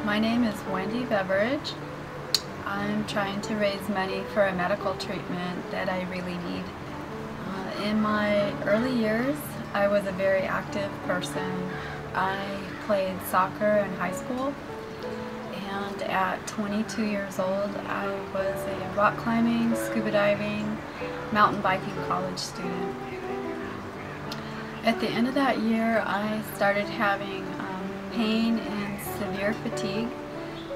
My name is Wendy Beveridge. I'm trying to raise money for a medical treatment that I really need. In my early years, I was a very active person. I played soccer in high school, and at 22 years old, I was a rock climbing, scuba diving, mountain biking college student. At the end of that year, I started having pain and severe fatigue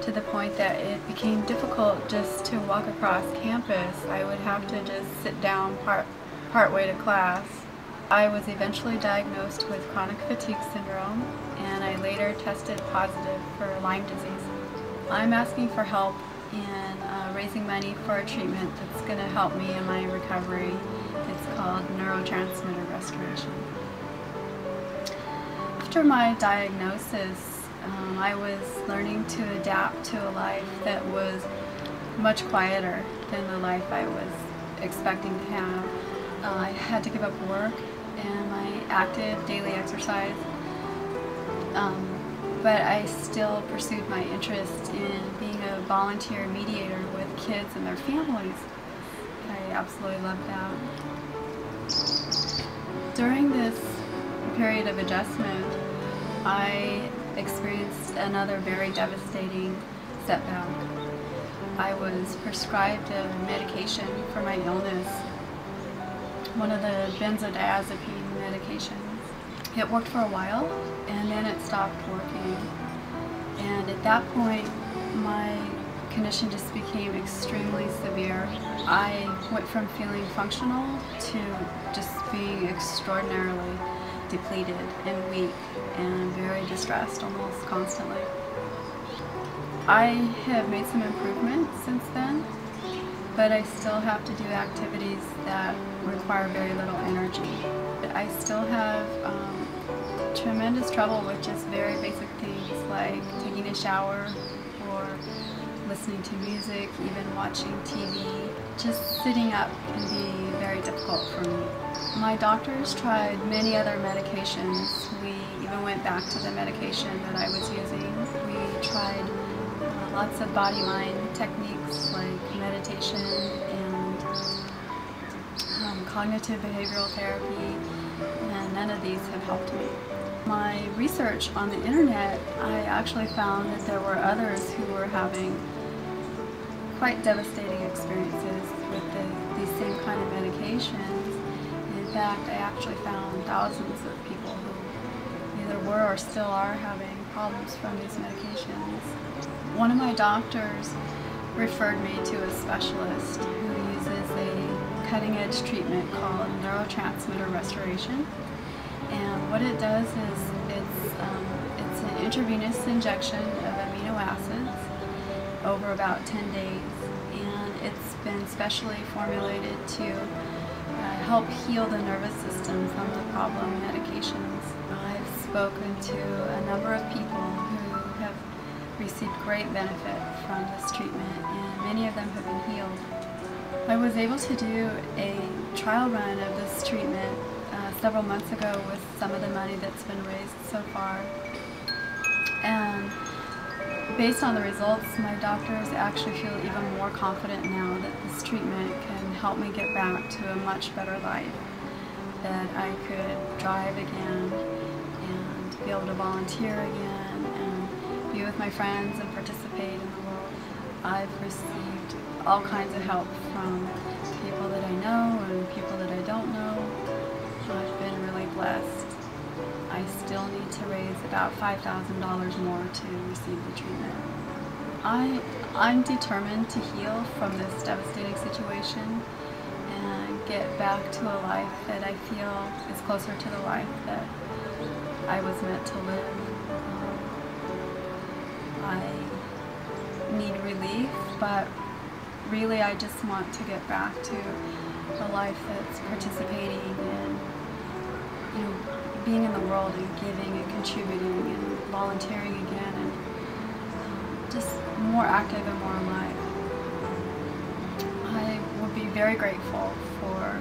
to the point that it became difficult just to walk across campus. I would have to just sit down part way to class. I was eventually diagnosed with chronic fatigue syndrome, and I later tested positive for Lyme disease. I'm asking for help in raising money for a treatment that's going to help me in my recovery. It's called neurotransmitter restoration. After my diagnosis, I was learning to adapt to a life that was much quieter than the life I was expecting to have. I had to give up work and my active daily exercise, but I still pursued my interest in being a volunteer mediator with kids and their families. I absolutely loved that. During this period of adjustment, I experienced another very devastating setback. I was prescribed a medication for my illness, one of the benzodiazepine medications. It worked for a while, and then it stopped working. And at that point, my condition just became extremely severe. I went from feeling functional to just being extraordinarily depleted and weak and very distressed almost constantly. I have made some improvements since then, but I still have to do activities that require very little energy. I still have tremendous trouble with just very basic things like taking a shower or listening to music, even watching TV. Just sitting up can be very difficult for me. My doctors tried many other medications. We even went back to the medication that I was using. We tried lots of body-mind techniques like meditation and cognitive behavioral therapy, and none of these have helped me. My research on the internet, I actually found that there were others who were having quite devastating experiences with these same kind of medications. In fact, I actually found thousands of people who either were or still are having problems from these medications. One of my doctors referred me to a specialist who uses a cutting-edge treatment called neurotransmitter restoration. And what it does is it's an intravenous injection of amino acids over about 10 days, and it's been specially formulated to help heal the nervous system from the problem medications. I've spoken to a number of people who have received great benefit from this treatment, and many of them have been healed. I was able to do a trial run of this treatment several months ago with some of the money that's been raised so far, and based on the results, my doctors actually feel even more confident now that this treatment can help me get back to a much better life, that I could drive again and be able to volunteer again and be with my friends and participate in the world. I've received all kinds of help from people that I know and people that I don't know. I've been really blessed. I still need to raise about $5,000 more to receive the treatment. I'm determined to heal from this devastating situation and get back to a life that I feel is closer to the life that I was meant to live. I need relief, but really I just want to get back to a life that's participating in, being in the world and giving and contributing and volunteering again, and just more active and more alive. I would be very grateful for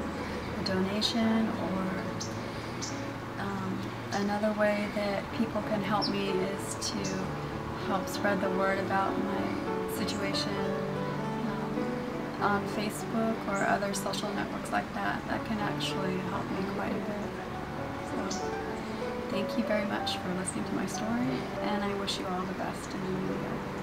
a donation, or another way that people can help me is to help spread the word about my situation on Facebook or other social networks like that, that can actually help me quite a bit. So thank you very much for listening to my story, and I wish you all the best in the new year.